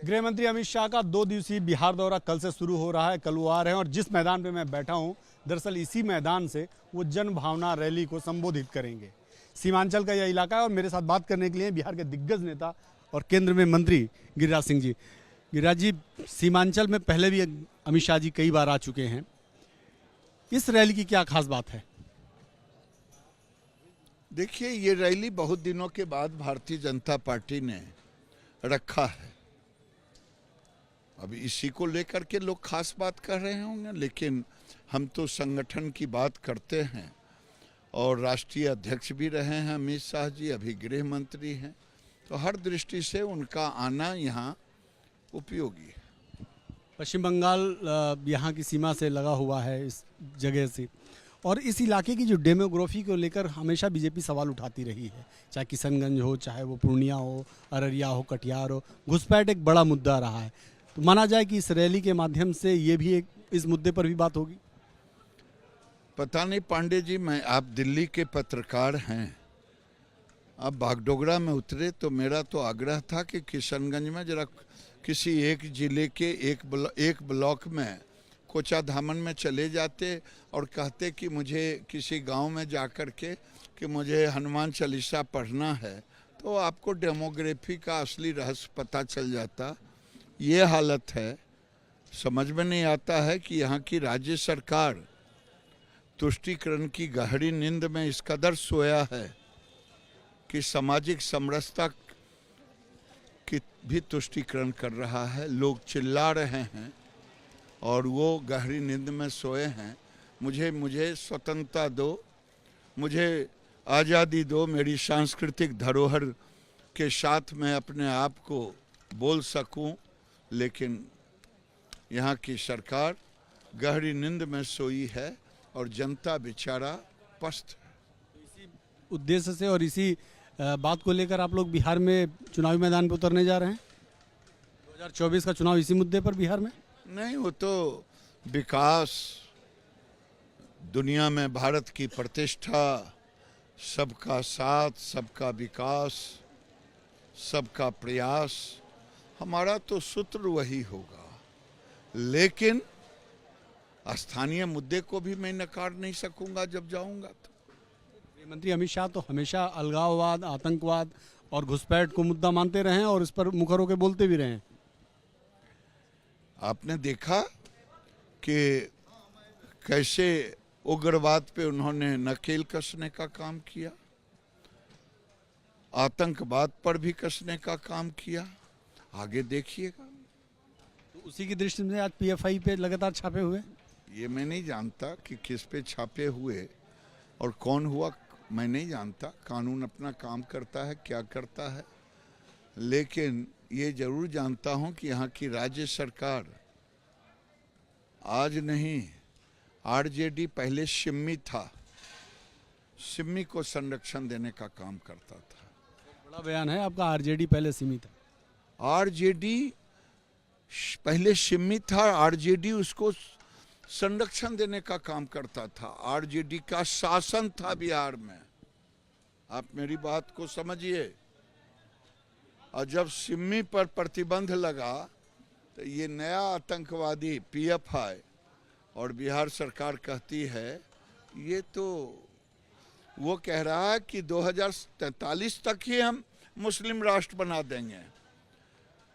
गृह मंत्री अमित शाह का 2 दिवसीय बिहार दौरा कल से शुरू हो रहा है। कल वो आ रहे हैं और जिस मैदान पे मैं बैठा हूं, दरअसल इसी मैदान से वो जन भावना रैली को संबोधित करेंगे। सीमांचल का यह इलाका है और मेरे साथ बात करने के लिए बिहार के दिग्गज नेता और केंद्र में मंत्री गिरिराज सिंह जी। गिरिराज जी, सीमांचल में पहले भी अमित शाह जी कई बार आ चुके हैं, इस रैली की क्या खास बात है? देखिए, ये रैली बहुत दिनों के बाद भारतीय जनता पार्टी ने रखा है। अब इसी को लेकर के लोग खास बात कर रहे होंगे, लेकिन हम तो संगठन की बात करते हैं और राष्ट्रीय अध्यक्ष भी रहे हैं अमित शाह जी, अभी गृह मंत्री हैं, तो हर दृष्टि से उनका आना यहाँ उपयोगी है। पश्चिम बंगाल यहाँ की सीमा से लगा हुआ है इस जगह से, और इस इलाके की जो डेमोग्राफी को लेकर हमेशा बीजेपी सवाल उठाती रही है, चाहे किशनगंज हो, चाहे वो पूर्णिया हो, अररिया हो, कटिहार हो। घुसपैठ एक बड़ा मुद्दा रहा है, तो माना जाए कि इस रैली के माध्यम से ये भी एक इस मुद्दे पर भी बात होगी। पता नहीं पांडे जी, आप दिल्ली के पत्रकार हैं, आप बागडोगरा में उतरे तो मेरा तो आग्रह था कि किशनगंज में जरा किसी एक जिले के एक ब्लॉक में कोचाधामन में चले जाते और कहते कि मुझे किसी गांव में जाकर के कि मुझे हनुमान चालीसा पढ़ना है, तो आपको डेमोग्राफी का असली रहस्य पता चल जाता। ये हालत है, समझ में नहीं आता है कि यहाँ की राज्य सरकार तुष्टीकरण की गहरी नींद में इस कदर सोया है कि सामाजिक समरसता की भी तुष्टीकरण कर रहा है। लोग चिल्ला रहे हैं और वो गहरी नींद में सोए हैं। मुझे स्वतंत्रता दो, मुझे आज़ादी दो, मेरी सांस्कृतिक धरोहर के साथ मैं अपने आप को बोल सकूं, लेकिन यहाँ की सरकार गहरी नींद में सोई है और जनता बेचारा पस्त है। इसी उद्देश्य से और इसी बात को लेकर आप लोग बिहार में चुनावी मैदान पर उतरने जा रहे हैं। 2024 का चुनाव इसी मुद्दे पर बिहार में नहीं, वो तो विकास, दुनिया में भारत की प्रतिष्ठा, सबका साथ, सबका विकास, सबका प्रयास, हमारा तो सूत्र वही होगा। लेकिन स्थानीय मुद्दे को भी मैं नकार नहीं सकूंगा जब जाऊंगा। तो गृह मंत्री अमित शाह तो हमेशा अलगाववाद, आतंकवाद और घुसपैठ को मुद्दा मानते रहे हैं और इस पर मुखर होकर बोलते भी रहे हैं। आपने देखा कि कैसे उग्रवाद पे उन्होंने नकेल कसने का काम किया, आतंकवाद पर भी कसने का काम किया। आगे देखिएगा। तो उसी की दृष्टि में आज पीएफआई पे लगातार छापे हुए। ये मैं नहीं जानता कि किस पे छापे हुए और कौन हुआ, मैं नहीं जानता। कानून अपना काम करता है, क्या करता है, लेकिन ये जरूर जानता हूं कि यहाँ की राज्य सरकार आज नहीं, आरजेडी पहले शिम्मी था, शिम्मी को संरक्षण देने का काम करता था। बड़ा बयान है आपका, आरजेडी पहले सीमित है। आरजेडी पहले शिम्मी था, आरजेडी उसको संरक्षण देने का काम करता था। आरजेडी का शासन था बिहार में, आप मेरी बात को समझिए। और जब सिम्मी पर प्रतिबंध लगा तो ये नया आतंकवादी पीएफआई और बिहार सरकार कहती है, ये तो वो कह रहा है कि 2043 तक ही हम मुस्लिम राष्ट्र बना देंगे,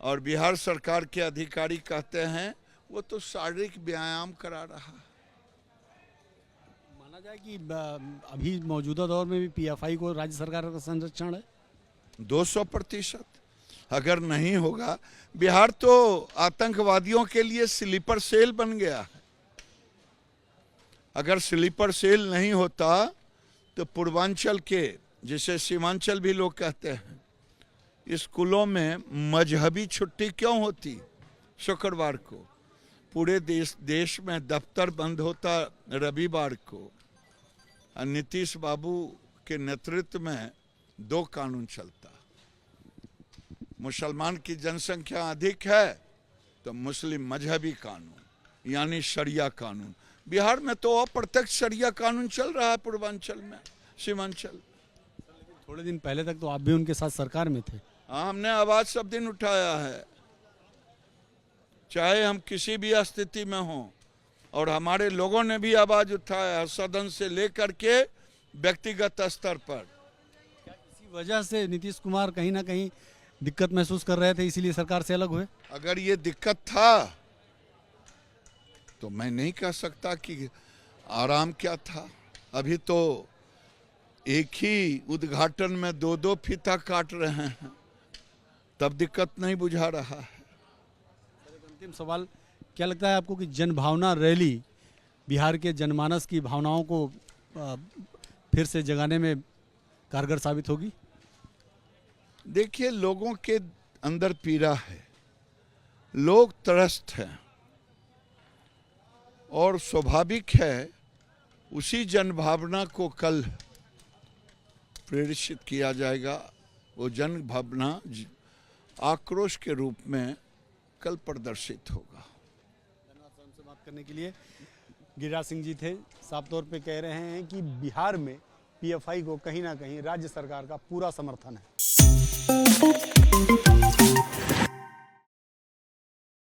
और बिहार सरकार के अधिकारी कहते हैं वो तो शारीरिक व्यायाम करा रहा है। माना जाए कि अभी मौजूदा दौर में भी पीएफआई को राज्य सरकार का संरक्षण है 200%। अगर नहीं होगा, बिहार तो आतंकवादियों के लिए स्लीपर सेल बन गया है। अगर स्लीपर सेल नहीं होता तो पूर्वांचल के, जिसे सीमांचल भी लोग कहते हैं, स्कूलों में मजहबी छुट्टी क्यों होती शुक्रवार को? पूरे देश में दफ्तर बंद होता रविवार को। नीतीश बाबू के नेतृत्व में 2 कानून चलता। मुसलमान की जनसंख्या अधिक है तो मुस्लिम मजहबी कानून यानी शरिया कानून। बिहार में तो अप्रत्यक्ष शरिया कानून चल रहा है पूर्वांचल में, सीमांचल। थोड़े दिन पहले तक तो आप भी उनके साथ सरकार में थे। हाँ, हमने आवाज सब दिन उठाया है। चाहे हम किसी भी स्थिति में हों, और हमारे लोगों ने भी आवाज उठाया है सदन से लेकर के व्यक्तिगत स्तर पर। क्या इसी वजह से नीतीश कुमार कहीं ना कहीं दिक्कत महसूस कर रहे थे, इसीलिए सरकार से अलग हुए? अगर ये दिक्कत था तो मैं नहीं कह सकता कि आराम क्या था। अभी तो एक ही उद्घाटन में दो दो फीता काट रहे हैं, तब दिक्कत नहीं बुझा रहा है। अंतिम सवाल, क्या लगता है आपको कि जन भावना रैली बिहार के जनमानस की भावनाओं को फिर से जगाने में कारगर साबित होगी? देखिए, लोगों के अंदर पीड़ा है, लोग त्रस्त हैं, और स्वाभाविक है उसी जनभावना को कल प्रेरित किया जाएगा। वो जन भावना आक्रोश के रूप में कल प्रदर्शित होगा। धन्यवाद सर, हमसे बात करने के लिए। गिरिराज सिंह जी थे, साफ तौर पे कह रहे हैं कि बिहार में पीएफआई को कहीं ना कहीं राज्य सरकार का पूरा समर्थन है।